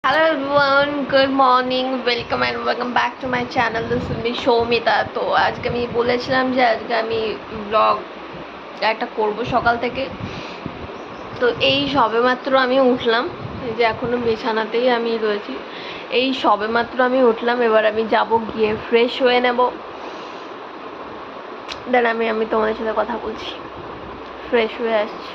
Hello everyone, good morning, welcome and welcome back to my channel. This is me Shomita. তো আজকে আমি বলেছিলাম যে আজকে আমি ব্লগ একটা করব সকাল থেকে। তো এই সবেমাত্র আমি উঠলাম, এই যে এখনো বিছানাতেই আমি রয়েছি। এই সবেমাত্র আমি উঠলাম, এবার আমি যাব গিয়ে ফ্রেশ হয়ে নেব, দেন আমি তোমাদের সাথে কথা বলছি। ফ্রেশ হয়ে আসছি।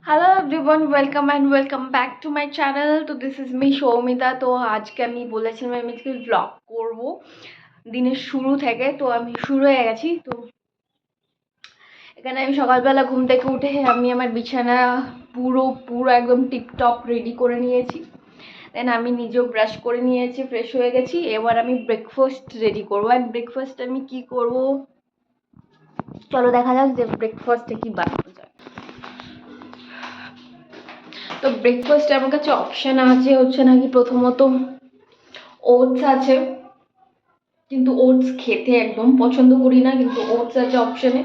Hello everyone, welcome and welcome back to my channel. তো দিস ইজ মি সৌমিতা। তো আজকে আমি বলেছিলাম আমি আজকে ব্লগ করবো দিনের শুরু থেকে। তো আমি শুরু হয়ে গেছি। তো এখানে আমি সকালবেলা ঘুম থেকে উঠে আমি আমার বিছানা পুরো পুরো একদম টিপটপ রেডি করে নিয়েছি। দেন আমি নিজেও ব্রাশ করে নিয়েছি, ফ্রেশ হয়ে গেছি। এবার আমি ব্রেকফাস্ট রেডি করবো। অ্যান্ড ব্রেকফাস্ট আমি কি করব চলো দেখা যাক যে ব্রেকফাস্টে কি বানানো যায়। তো ব্রেকফাস্টে আমার কাছে অপশান আছে হচ্ছে নাকি প্রথমত ওটস আছে, কিন্তু ওটস খেতে একদম পছন্দ করি না, কিন্তু ওটস আছে অপশানে।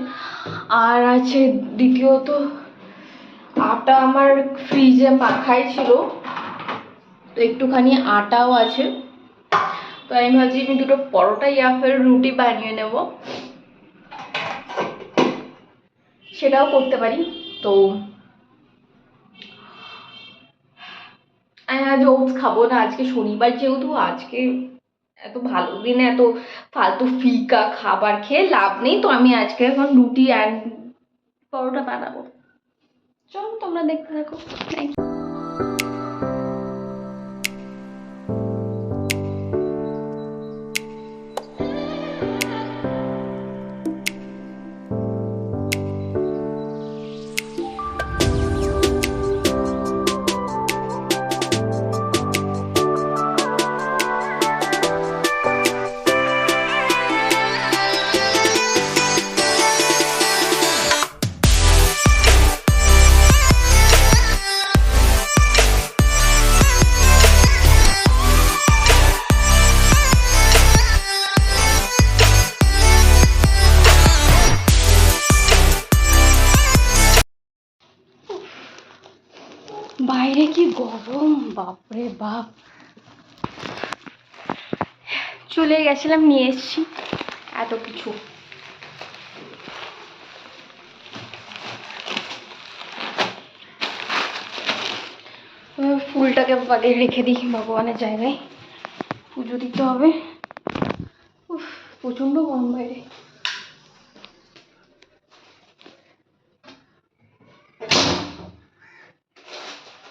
আর আছে দ্বিতীয়ত আটা আমার ফ্রিজে পাখাই ছিল, তো একটুখানি আটাও আছে। তো আমি ভাবছি আমি দুটো পরোটা ইয়া ফের রুটি বানিয়ে নেব, সেটাও করতে পারি। তো আমি আজ ওটস খাবো না, আজকে শনিবার যেহেতু, আজকে এত ভালো দিনে এত ফালতু ফিকা খাবার খেয়ে লাভ নেই। তো আমি আজকে এখন রুটি অ্যান্ড পরোটা বানাবো। চলো তোমরা দেখতে থাকো। Thank you. বাইরে কি গরম, বাপরে বাপ। চলে গেছিলাম, নিয়ে এসছি এত কিছু। ফুলটাকে আগে রেখে দিই ভগবানের জায়গায়, পুজো দিতে হবে। উফ, প্রচন্ড গরম বাইরে।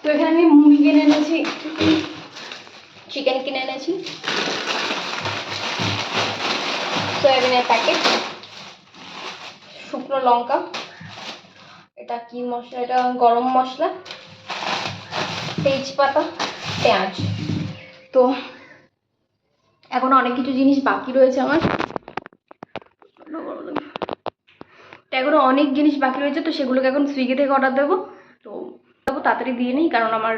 তো এখানে আমি মুড়ি কিনে এনেছি, চিকেন কিনে এনেছি, সয়াবিনের প্যাকেট, শুকনো লঙ্কা, এটা কি মশলা, এটা গরম মশলা, তেজপাতা, পেঁয়াজ। তো এখন অনেক কিছু জিনিস বাকি রয়েছে আমার, এখনো অনেক জিনিস বাকি রয়েছে। তো সেগুলোকে এখন সুইগি থেকে অর্ডার দেবো। তো তাড়াতাড়ি দিয়ে নিই, কারণ আমার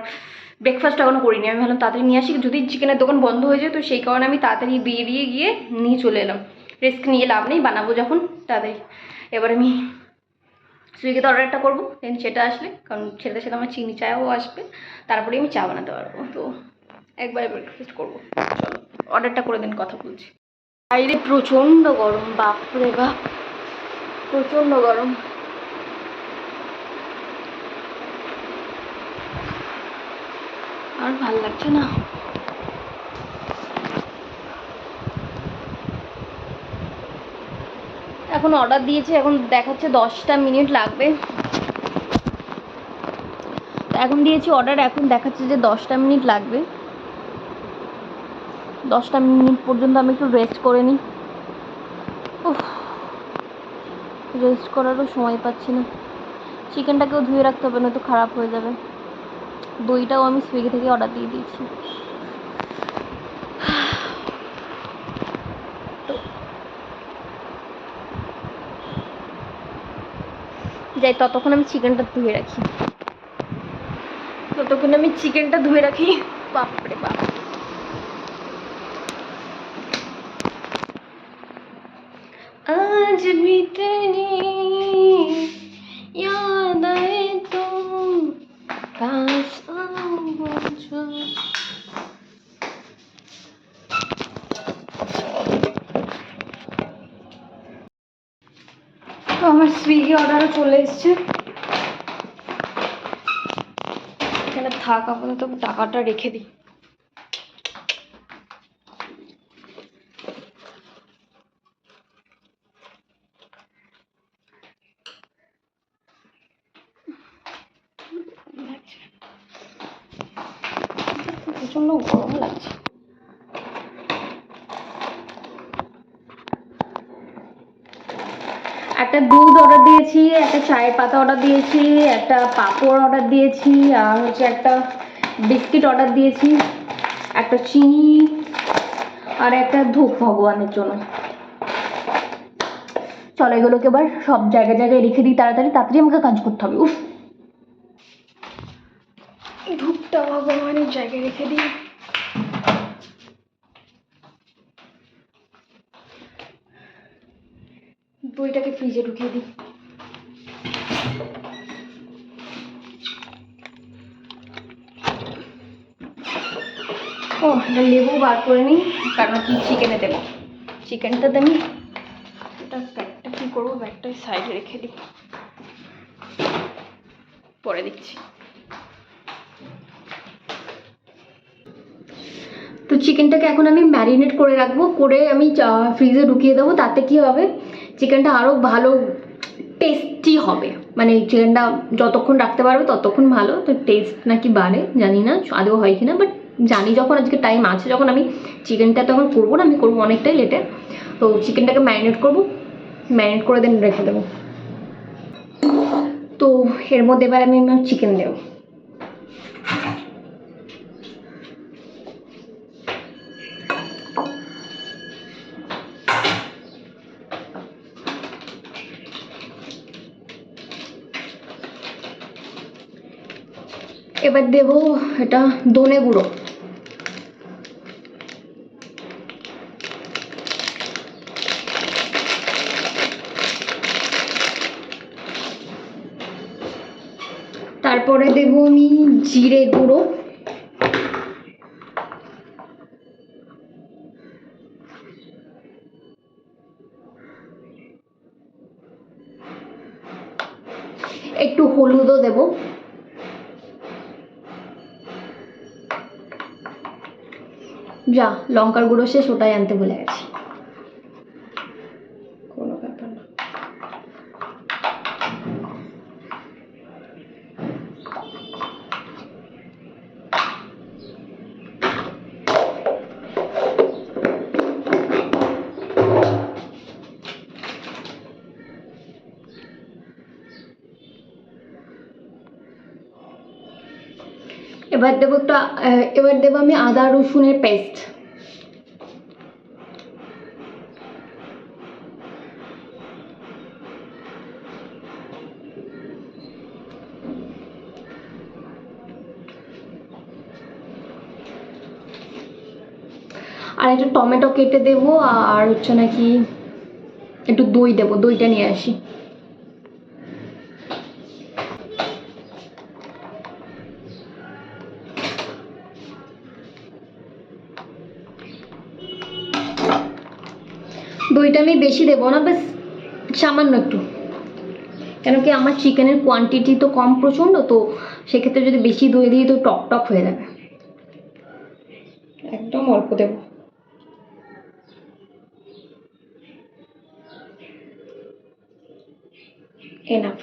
ব্রেকফাস্ট এখনো করিনি। আমি ভাবলাম তাড়াতাড়ি নিয়ে আসি, যদি চিকেনের দোকান বন্ধ হয়ে যায়। তো সেই কারণে আমি তাড়াতাড়ি বেরিয়ে গিয়ে নিয়ে চলে এলাম। রিস্ক নিয়ে লাভ নেই, বানাবো যখন তাড়াতাড়ি। এবার আমি সুইগিতে অর্ডারটা করবো, দেন সেটা আসলে, কারণ সেটার সাথে আমার চিনি চাও আসবে, তারপরে আমি চা বানাতে পারবো। তো একবারে ব্রেকফাস্ট করবো। চলো অর্ডারটা করে দিন, কথা বলছি। বাইরে প্রচণ্ড গরম, বাপরে বাপ, প্রচণ্ড গরম। আর ভাল লাগছে না। এখন অর্ডার দিয়েছি, এখন দেখাচ্ছে 10টা মিনিট লাগবে। এখন দিয়েছি অর্ডার, এখন দেখাচ্ছে যে 10টা মিনিট লাগবে। 10টা মিনিট পর্যন্ত আমি একটু রেস্ট করে নিই। রেস্ট করারও সময় পাচ্ছি না। চিকেনটাকেও ধুয়ে রাখতে হবে, না তো খারাপ হয়ে যাবে। দইটাও আমি সুইগি থেকে অর্ডার দিয়ে দিয়েছি। যাই, ততক্ষণ আমি চিকেনটা ধুয়ে রাখি। বাপরে বাপ। आज भी तेरी याद आए तो पास आओ मुझे। তো আমার সুইগি অর্ডারও চলে এসছে। এখানে থাক, আপাতত টাকাটা রেখে দিই। প্রচন্ড গরম লাগছে। একটা দুধ অর্ডার দিয়েছি, একটা চায়ের পাতা অর্ডার দিয়েছি, একটা পাঁপড় অর্ডার দিয়েছি, আর হচ্ছে একটা বিস্কিট অর্ডার দিয়েছি, একটা চিনি আর একটা ধূপ ভগবানের জন্য। চলো এগুলোকে এবার সব জায়গায় জায়গায় রেখে দিই, তাড়াতাড়ি তাড়াতাড়ি আমাকে কাজ করতে হবে। উফ, ধূপটা ভগবানের জায়গায় রেখে দিই। দইটাকে ফ্রিজে ঢুকিয়ে দিই। ও, এটা লেবু বার করে নিই, কারণ কি চিকেনে দেবো। চিকেনটা দেবো, এটা ব্যাগটা কী করবো, ব্যাগটা সাইডে রেখে দিই, পরে দিচ্ছি। তো চিকেনটাকে এখন আমি ম্যারিনেট করে রাখবো, করে আমি ফ্রিজে ঢুকিয়ে দেবো। তাতে কি হবে, চিকেনটা আরও ভালো টেস্টি হবে। মানে চিকেনটা যতক্ষণ রাখতে পারবে ততক্ষণ ভালো। তো টেস্ট নাকি বাড়ে, জানি না আদৌ হয় কি না, বাট জানি যখন আজকে টাইম আছে, যখন আমি চিকেনটা তখন করবো না, আমি করবো অনেকটাই লেটে। তো চিকেনটাকে ম্যারিনেট করবো, ম্যারিনেট করে দেন রেখে দেবো। তো এর মধ্যে এবার আমি চিকেন দেবো। এবার দেবো এটা ধনে গুঁড়ো, তারপরে দেবো আমি জিরে গুঁড়ো, একটু হলুদও দেবো, যা লঙ্কার গুঁড়ো শেষ, ওটাই আনতে ভুলে গেছি, কোনো ব্যাপার না। এবার দেবো আমি আদা রসুনের পেস্ট, আর একটু টমেটো কেটে দেবো, আর হচ্ছে নাকি একটু দই দেবো, দইটা নিয়ে আসি। দইটা আমি বেশি দেবো না, বেশ সামান্য একটু, কেন কি আমার চিকেনের কোয়ান্টিটি তো কম প্রচণ্ড, তো সেক্ষেত্রে যদি বেশি দই দিই তো টক টক হয়ে যাবে, একদম অল্প দেবো। এনাফ।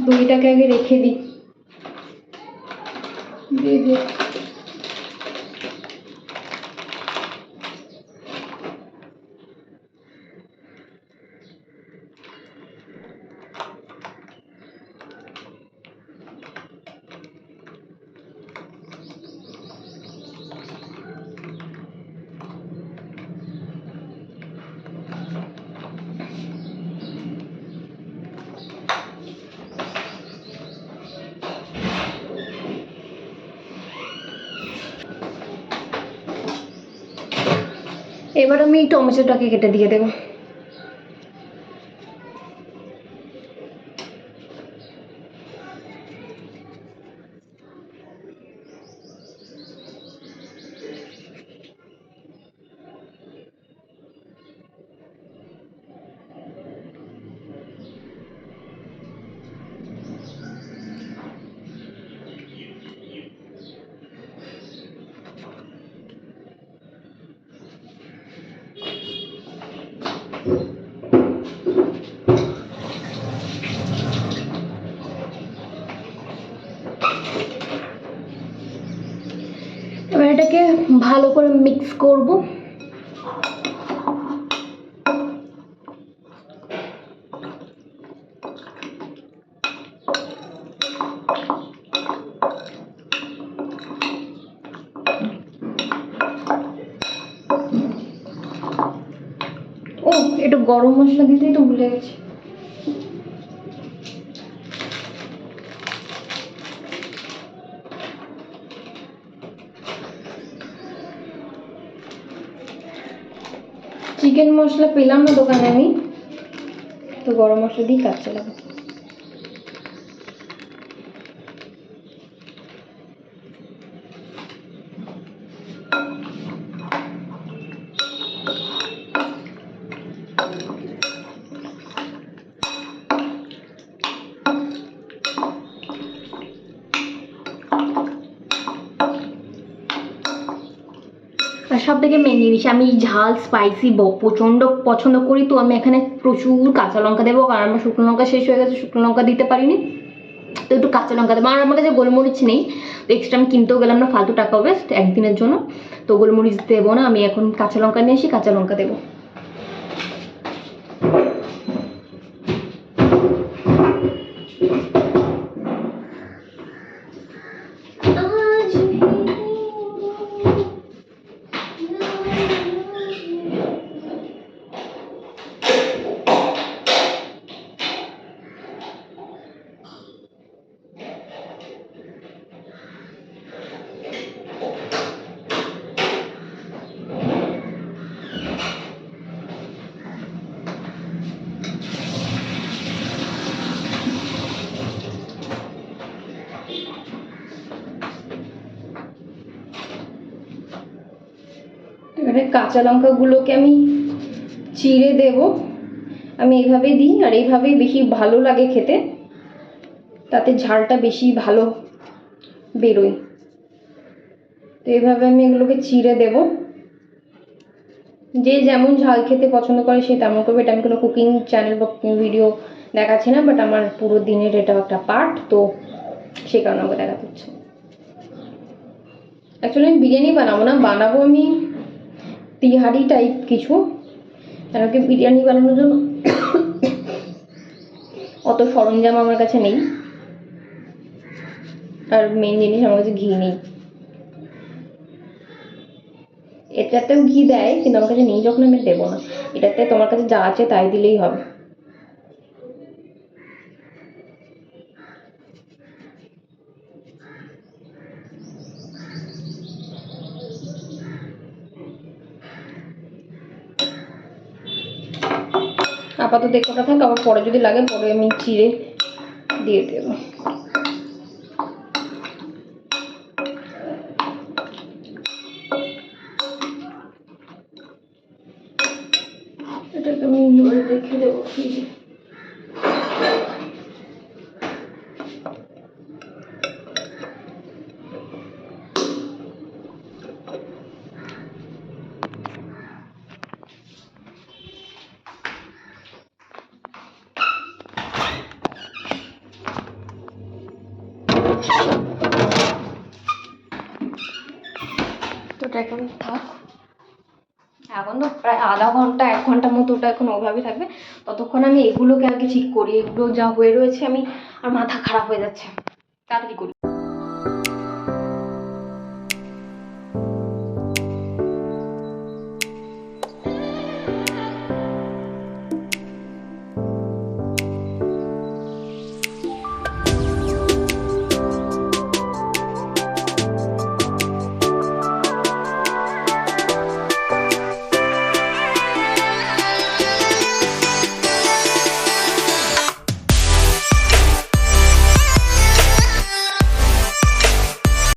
দইটাকে আগে রেখে দিই। দিয়ে দিই। এবার আমি টমেটোটাকে কেটে দিয়ে দেবো। এবার এটাকে ভালো করে মিক্স করব। ও, একটু গরম মশলা দিতেই তো ভুলে গেছি। চিকেন মশলা পেলাম না দোকানে আমি, তো গরম মশলা দিয়ে কাজ চালাবো। আর সব থেকে মেন জিনিস, আমি ঝাল স্পাইসি প্রচণ্ড পছন্দ করি, তো আমি এখানে প্রচুর কাঁচা লঙ্কা দেবো, কারণ আমার শুকনো লঙ্কা শেষ হয়ে গেছে, শুকনো লঙ্কা দিতে পারিনি, তো একটু কাঁচা লঙ্কা দেবো। আর আমার কাছে গোলমরিচ নেই, তো এক্সট্রা আমি কিনতেও গেলাম না, ফালতু টাকা ওয়েস্ট একদিনের জন্য, তো গোলমরিচ দেবো না, আমি এখন কাঁচা লঙ্কা নিয়ে আসি, কাঁচা লঙ্কা দেবো। এবারে কাঁচা লঙ্কাগুলোকে আমি চিড়ে দেব। আমি এইভাবেই দিই, আর এইভাবেই বেশি ভালো লাগে খেতে, তাতে ঝালটা বেশি ভালো বেরোয়। তো এইভাবে আমি এগুলোকে চিড়ে দেব, যে যেমন ঝাল খেতে পছন্দ করে সে তেমন করবে। এটা আমি কোনো কুকিং চ্যানেল বা কুকিং ভিডিও দেখাচ্ছি না, বাট আমার পুরো দিনের এটা একটা পার্ট, তো সেই কারণে আমাকে দেখাতে হচ্ছে। অ্যাকচুয়ালি আমি বিরিয়ানি বানাবো না, বানাবো আমি তিহারি টাইপ কিছু, কেন কি বিরিয়ানি বানানোর জন্য অত সরঞ্জাম আমার কাছে নেই, আর মেন জিনিস আমার কাছে ঘি নেই। এটাতেও ঘি দেয়, কিন্তু আমার কাছে নেই যখন আমি দেবো না। এটাতে তোমার কাছে যা আছে তাই দিলেই হবে। আপাতত একটা থাক, আবার পরে যদি লাগে পরে আমি চিড়ে দিয়ে দেবো। এটাকে আমি রেখে দেবো ফ্রিজে। তো ওটা এখন থাক, এখন তো প্রায় আধা ঘন্টা 1 ঘন্টার মতো ওটা এখন ওভাবেই থাকবে। ততক্ষণ আমি এগুলোকে আগে ঠিক করি, এগুলো যা হয়ে রয়েছে আমি আর মাথা খারাপ হয়ে যাচ্ছে, তাড়াতাড়ি করি।